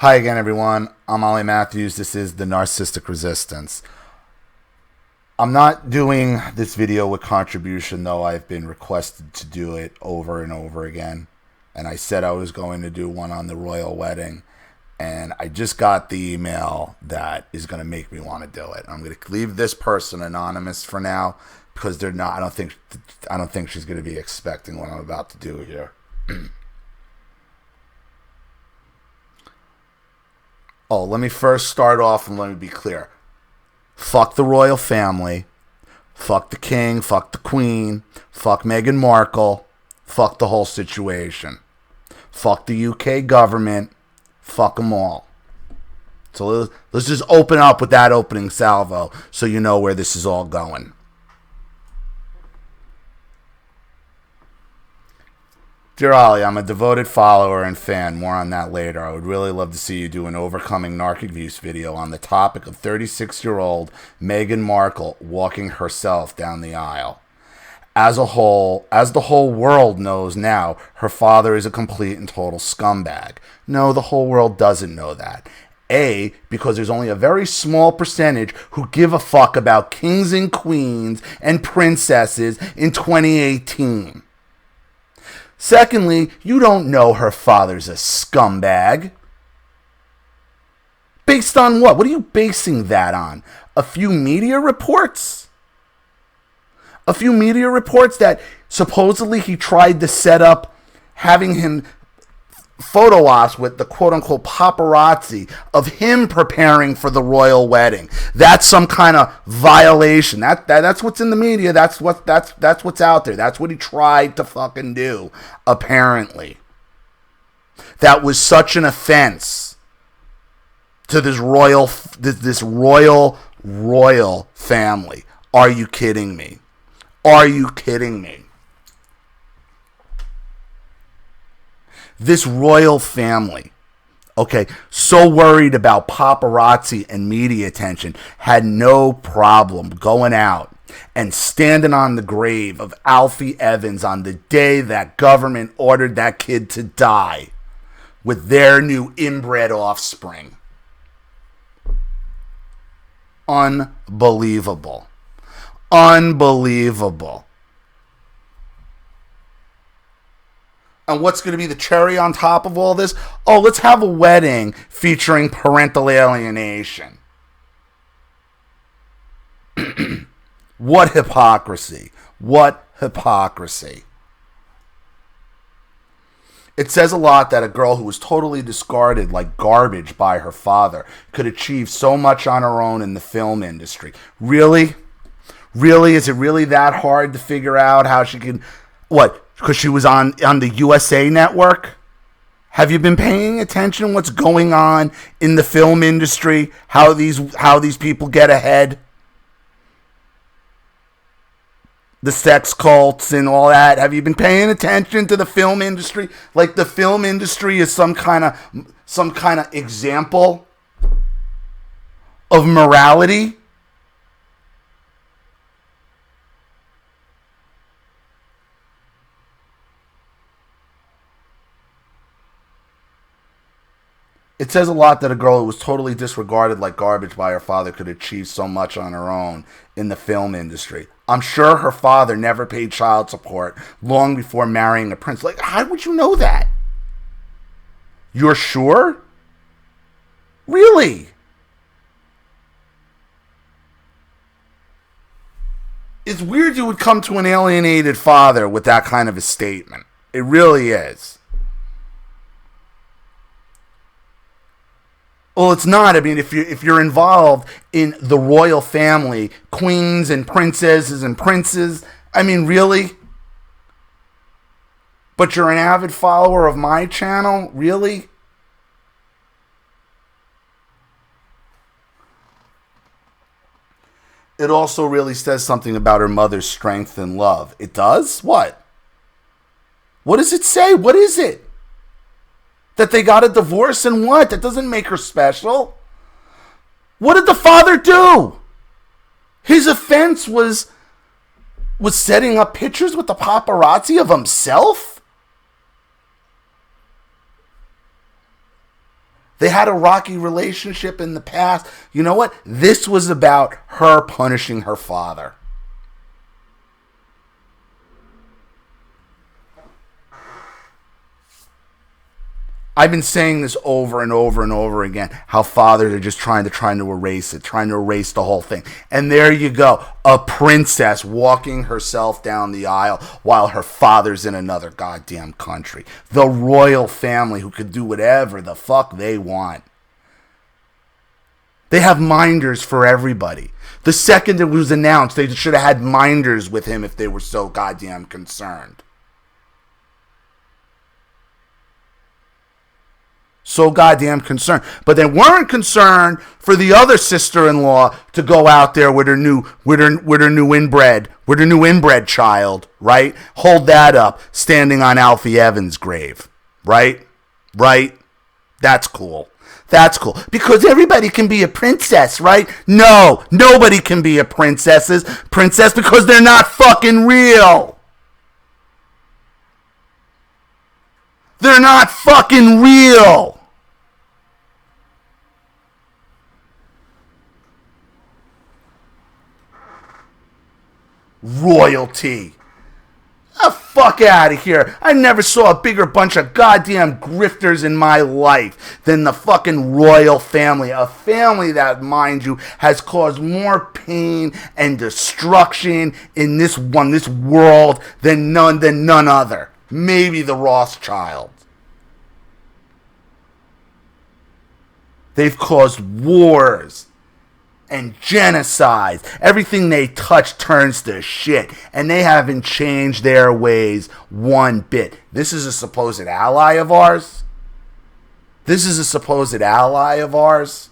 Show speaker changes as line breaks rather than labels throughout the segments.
Hi again, everyone. I'm Ollie Matthews. This is the Narcissistic Resistance. I'm not doing this video with contribution, though I've been requested to do it over and over again. And I said I was going to do one on the royal wedding. And I just got the email that is going to make me want to do it. I'm going to leave this person anonymous for now because they're not. I don't think she's going to be expecting what I'm about to do here. Oh, let me first start off and let me be clear. Fuck the royal family. Fuck the king. Fuck the queen. Fuck Meghan Markel. Fuck the whole situation. Fuck the UK government. Fuck them all. So let's just open up with that opening salvo so you know where this is all going. Dear Ollie, I'm a devoted follower and fan. More on that later. I would really love to see you do an Overcoming Narc Abuse video on the topic of 36-year-old Meghan Markle walking herself down the aisle. As the whole world knows now, her father is a complete and total scumbag. No, the whole world doesn't know that. A, because there's only a very small percentage who give a fuck about kings and queens and princesses in 2018. Secondly, you don't know her father's a scumbag. Based on what? What are you basing that on? A few media reports? A few media reports that supposedly he tried to set up having him photo ops with the quote-unquote paparazzi of him preparing for the royal wedding. That's some kind of violation. That's what's in the media. That's what's out there. That's what he tried to fucking do, apparently. That was such an offense to this royal family. Are you kidding me? Are you kidding me? This royal family, okay, so worried about paparazzi and media attention, had no problem going out and standing on the grave of Alfie Evans on the day that government ordered that kid to die with their new inbred offspring. Unbelievable. Unbelievable. And what's going to be the cherry on top of all this? Oh, let's have a wedding featuring parental alienation. What hypocrisy. What hypocrisy. It says a lot that a girl who was totally discarded like garbage by her father could achieve so much on her own in the film industry. Really? Really? Is it really that hard to figure out how she can... What? Because she was on the USA Network? Have you been paying attention to what's going on in the film industry? How these people get ahead? The sex cults and all that. Have you been paying attention to the film industry? Like the film industry is some kind of example of morality? It says a lot that a girl who was totally disregarded like garbage by her father could achieve so much on her own in the film industry. I'm sure her father never paid child support long before marrying a prince. Like, how would you know that? You're sure? Really? It's weird you would come to an alienated father with that kind of a statement. It really is. Well, it's not. I mean, if you're involved in the royal family, queens and princesses and princes, I mean, really? But you're an avid follower of my channel? Really? It also really says something about her mother's strength and love. It does? What? What does it say? What is it? That they got a divorce and what? That doesn't make her special. What did the father do? His offense was setting up pictures with the paparazzi of himself? They had a rocky relationship in the past. You know what? This was about her punishing her father. I've been saying this over and over and over again, how fathers are just trying to erase it, trying to erase the whole thing. And there you go, a princess walking herself down the aisle while her father's in another goddamn country. The royal family who could do whatever the fuck they want. They have minders for everybody. The second it was announced, they should have had minders with him if they were so goddamn concerned. So goddamn concerned. But they weren't concerned for the other sister-in-law to go out there with her new inbred child, right? Hold that up, standing on Alfie Evans' grave, right? Right? That's cool. That's cool. Because everybody can be a princess, right? No, nobody can be a princess because they're not fucking real. They're not fucking real. Royalty. The fuck out of here. I never saw a bigger bunch of goddamn grifters in my life than the fucking royal family. A family that, mind you, has caused more pain and destruction in this world than none other. Maybe the Rothschilds. They've caused wars and genocides. Everything they touch turns to shit. And they haven't changed their ways one bit. This is a supposed ally of ours? This is a supposed ally of ours?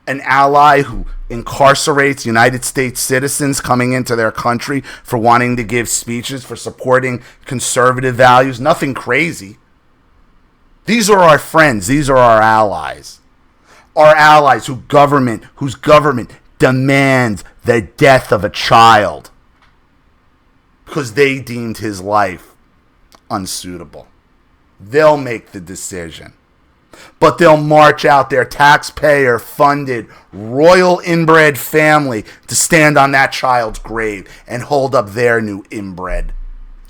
An ally who incarcerates United States citizens coming into their country for wanting to give speeches, for supporting conservative values. Nothing crazy. These are our friends. These are our allies. Our allies whose government demands the death of a child because they deemed his life unsuitable. They'll make the decision. But they'll march out their taxpayer-funded, royal inbred family to stand on that child's grave and hold up their new inbred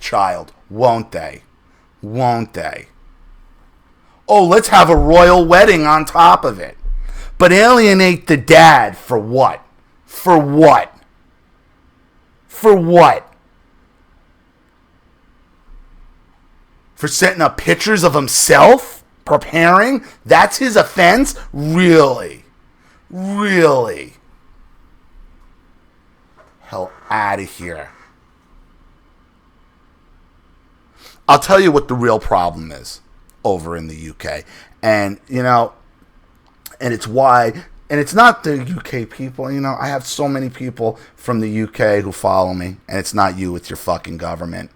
child. Won't they? Won't they? Oh, let's have a royal wedding on top of it. But alienate the dad for what? For what? For what? For setting up pictures of himself? Preparing? That's his offense? Really? Really? Hell out of here. I'll tell you what the real problem is over in the UK. And, and it's why, and it's not the UK people, I have so many people from the UK who follow me, and it's not you, it's your fucking government.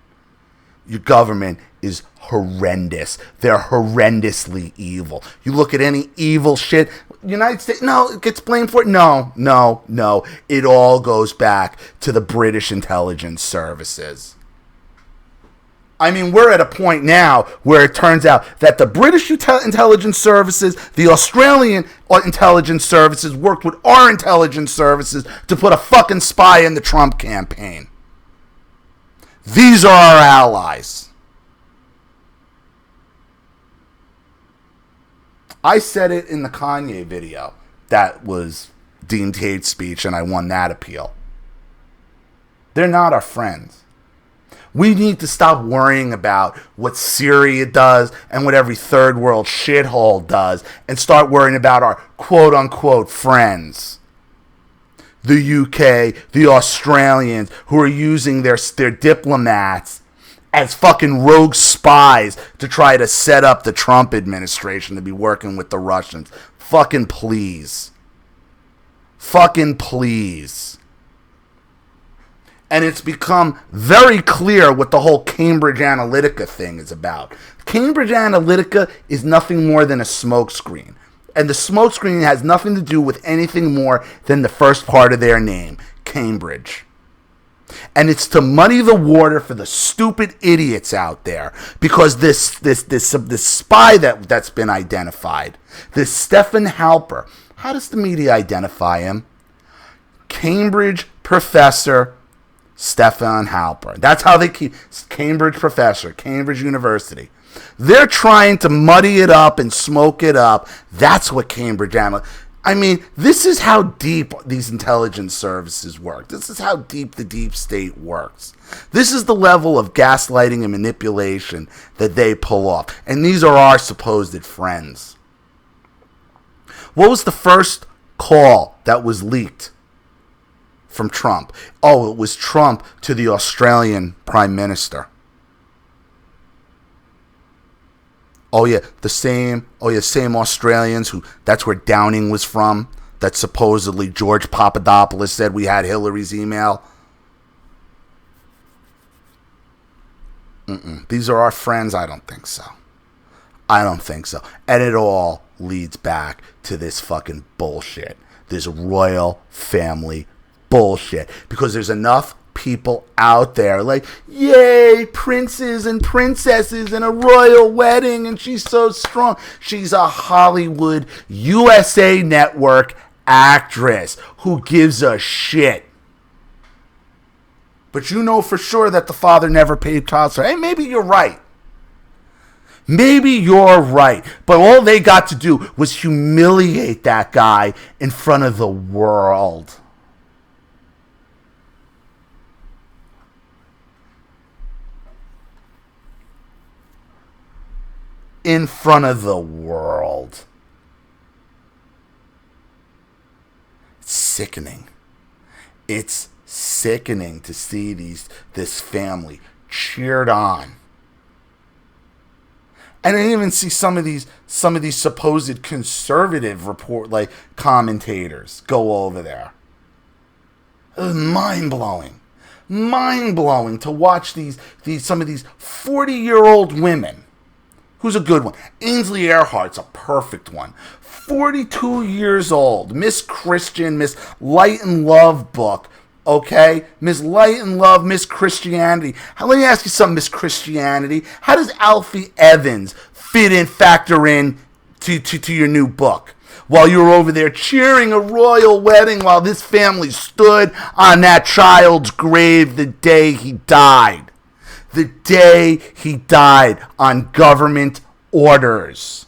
Your government is horrendous. They're horrendously evil. You look at any evil shit, United States, no, it gets blamed for it. No. It all goes back to the British intelligence services. I mean, we're at a point now where it turns out that the British intelligence services, the Australian intelligence services worked with our intelligence services to put a fucking spy in the Trump campaign. These are our allies. I said it in the Kanye video that was deemed hate speech, and I won that appeal. They're not our friends. We need to stop worrying about what Syria does and what every third world shithole does and start worrying about our quote-unquote friends. The UK, the Australians, who are using their diplomats as fucking rogue spies to try to set up the Trump administration to be working with the Russians. Fucking please. Fucking please. And it's become very clear what the whole Cambridge Analytica thing is about. Cambridge Analytica is nothing more than a smokescreen. And the smokescreen has nothing to do with anything more than the first part of their name, Cambridge. And it's to muddy the water for the stupid idiots out there. Because this spy that's been identified, this Stefan Halper, how does the media identify him? Cambridge professor Stefan Halper. That's how they keep Cambridge professor, Cambridge University. They're trying to muddy it up and smoke it up. That's what Cambridge analysts. I mean, this is how deep these intelligence services work. This is how deep the deep state works. This is the level of gaslighting and manipulation that they pull off. And these are our supposed friends. What was the first call that was leaked from Trump? Oh, it was Trump to the Australian Prime Minister. Same Australians who, that's where Downing was from, that supposedly George Papadopoulos said we had Hillary's email. These are our friends? I don't think so. And it all leads back to this fucking bullshit. This royal family bullshit. Because there's enough people out there like, yay, princes and princesses and a royal wedding, and she's so strong. She's a Hollywood USA Network actress. Who gives a shit? But you know for sure that the father never paid child support. Hey, maybe you're right. But all they got to do was humiliate that guy in front of the world. In front of the world. It's sickening. It's sickening to see this family cheered on. And I even see some of these supposed conservative commentators go over there. It was mind-blowing to watch some of these 40-year-old women. Who's a good one? Ainsley Earhart's a perfect one. 42 years old. Miss Christian, Miss Light and Love book. Okay? Miss Light and Love, Miss Christianity. Let me ask you something, Miss Christianity. How does Alfie Evans factor in to your new book? While you were over there cheering a royal wedding while this family stood on that child's grave the day he died. The day he died on government orders.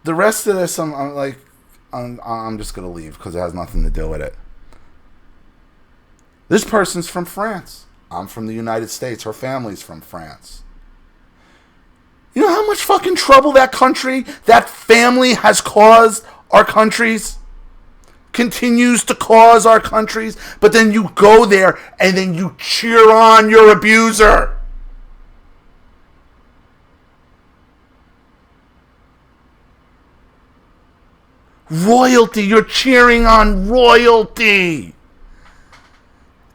The rest of this, I'm just gonna leave because it has nothing to do with it. This person's from France. I'm from the United States. Her family's from France. You know how much fucking trouble that family has caused our countries? Continues to cause our countries? But then you go there and then you cheer on your abuser. Royalty. You're cheering on royalty.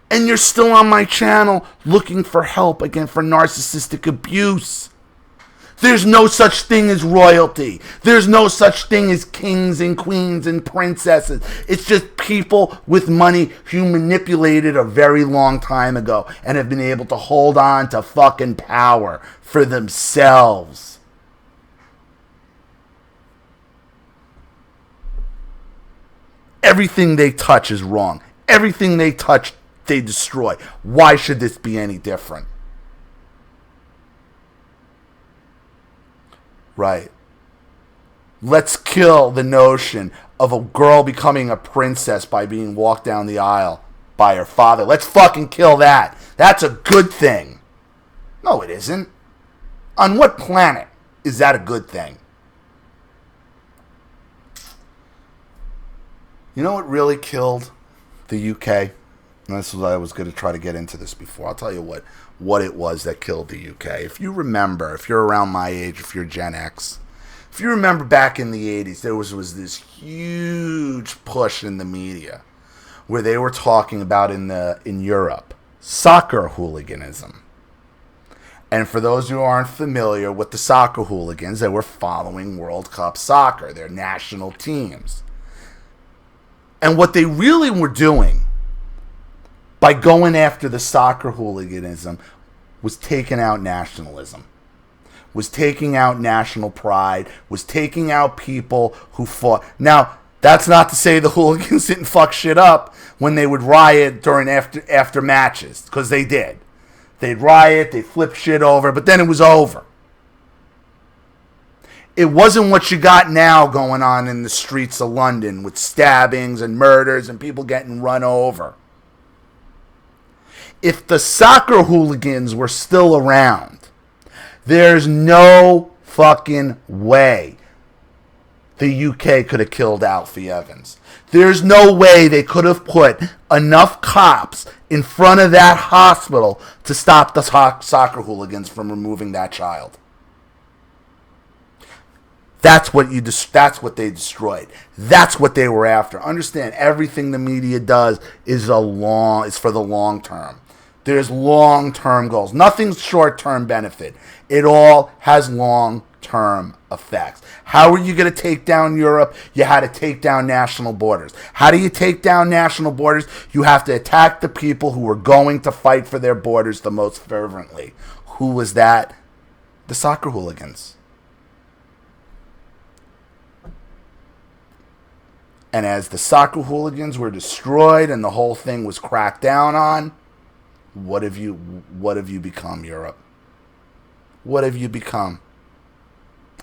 And you're still on my channel looking for help again for narcissistic abuse. There's no such thing as royalty. There's no such thing as kings and queens and princesses. It's just people with money who manipulated a very long time ago and have been able to hold on to fucking power for themselves. Everything they touch is wrong. Everything they touch, they destroy. Why should this be any different? Right. Let's kill the notion of a girl becoming a princess by being walked down the aisle by her father. Let's fucking kill that. That's a good thing. No, it isn't. On what planet is that a good thing? You know what really killed the UK? And this was, I was going to try to get into this before. I'll tell you what it was that killed the UK. If you remember, if you're around my age, if you're Gen X, if you remember back in the 80s, there was this huge push in the media where they were talking about in Europe soccer hooliganism. And for those who aren't familiar with the soccer hooligans, they were following World Cup soccer, their national teams. And what they really were doing by going after the soccer hooliganism was taking out nationalism, was taking out national pride, was taking out people who fought. Now, that's not to say the hooligans didn't fuck shit up when they would riot during after matches, because they did. They'd riot, they'd flip shit over, but then it was over. It wasn't what you got now going on in the streets of London with stabbings and murders and people getting run over. If the soccer hooligans were still around, there's no fucking way the UK could have killed Alfie Evans. There's no way they could have put enough cops in front of that hospital to stop the soccer hooligans from removing that child. That's what they destroyed. That's what they were after. Understand, everything the media does is for the long term. There's long-term goals. Nothing's short-term benefit. It all has long-term effects. How are you going to take down Europe? You had to take down national borders. How do you take down national borders? You have to attack the people who were going to fight for their borders the most fervently. Who was that? The soccer hooligans. And as the soccer hooligans were destroyed and the whole thing was cracked down on, what have you become, Europe? What have you become?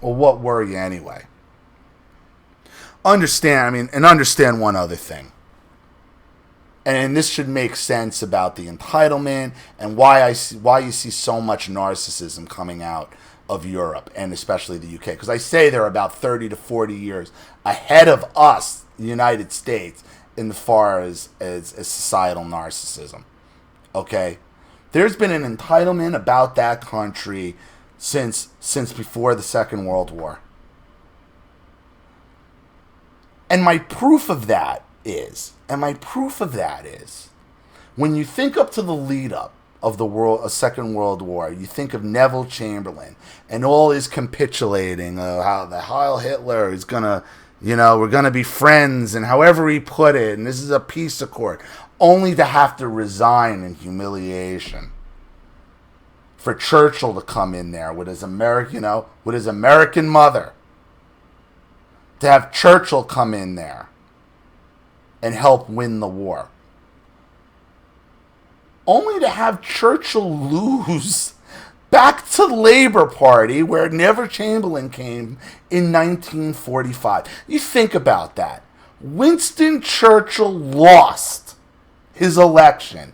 Well, what were you anyway? Understand one other thing. And this should make sense about the entitlement and why you see so much narcissism coming out of Europe and especially the UK. Because I say they're about 30 to 40 years ahead of us, the United States, in as far as societal narcissism. Okay? There's been an entitlement about that country since before the Second World War. And my proof of that is, when you think up to the lead up of the Second World War, you think of Neville Chamberlain and all his capitulating, how the Heil Hitler is gonna, we're gonna be friends, and however he put it, and this is a peace accord, only to have to resign in humiliation. For Churchill to come in there with his American mother, to have Churchill come in there and help win the war, only to have Churchill lose back to the Labour Party, where Neville Chamberlain came in 1945. You think about that. Winston Churchill lost his election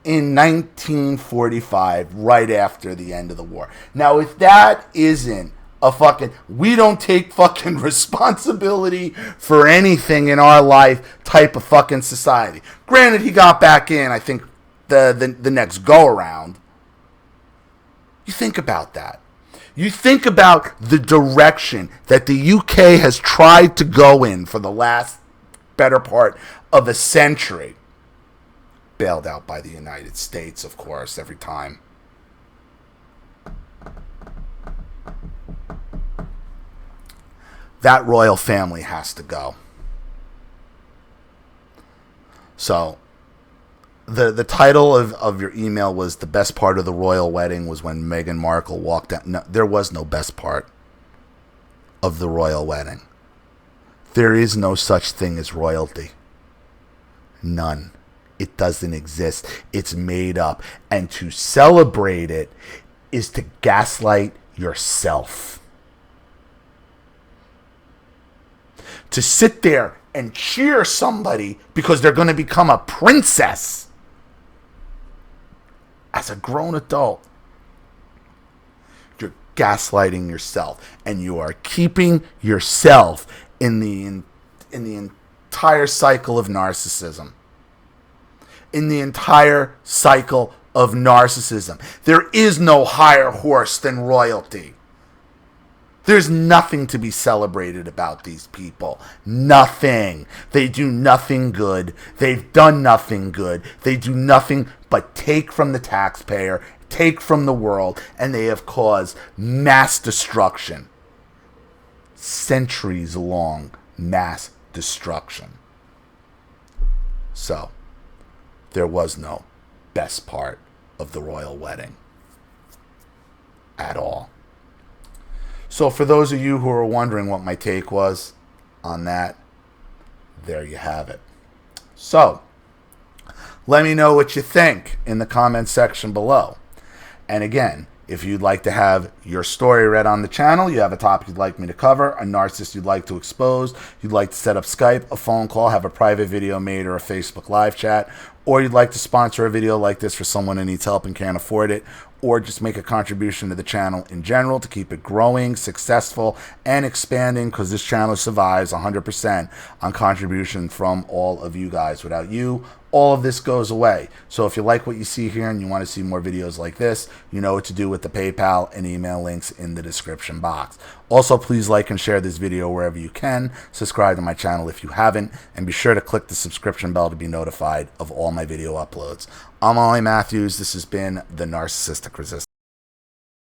in 1945, right after the end of the war. Now, if that isn't we don't take fucking responsibility for anything in our life type of fucking society. Granted, he got back in, I think, the next go-around. You think about that. You think about the direction that the UK has tried to go in for the last better part of a century. Bailed out by the United States, of course, every time. That royal family has to go. So, the title of your email was, the best part of the royal wedding was when Meghan Markle walked out. No, there was no best part of the royal wedding. There is no such thing as royalty. None. It doesn't exist. It's made up. And to celebrate it is to gaslight yourself. To sit there and cheer somebody because they're going to become a princess as a grown adult. You're gaslighting yourself, and you are keeping yourself in the entire cycle of narcissism. In the entire cycle of narcissism. There is no higher horse than royalty. There's nothing to be celebrated about these people. Nothing. They do nothing good. They've done nothing good. They do nothing but take from the taxpayer, take from the world, and they have caused mass destruction. Centuries-long mass destruction. So, there was no best part of the royal wedding at all. So for those of you who are wondering what my take was on that, there you have it. So, let me know what you think in the comments section below. And again, if you'd like to have your story read on the channel, you have a topic you'd like me to cover, a narcissist you'd like to expose, you'd like to set up Skype, a phone call, have a private video made, or a Facebook live chat, or you'd like to sponsor a video like this for someone who needs help and can't afford it, or just make a contribution to the channel in general to keep it growing, successful, and expanding, because this channel survives 100% on contribution from all of you guys. Without you, all of this goes away. So if you like what you see here and you want to see more videos like this, you know what to do with the PayPal and email links in the description box. Also, please like and share this video wherever you can. Subscribe to my channel if you haven't, and be sure to click the subscription bell to be notified of all my video uploads. I'm Ollie Matthews. This has been The Narcissistic Resistance.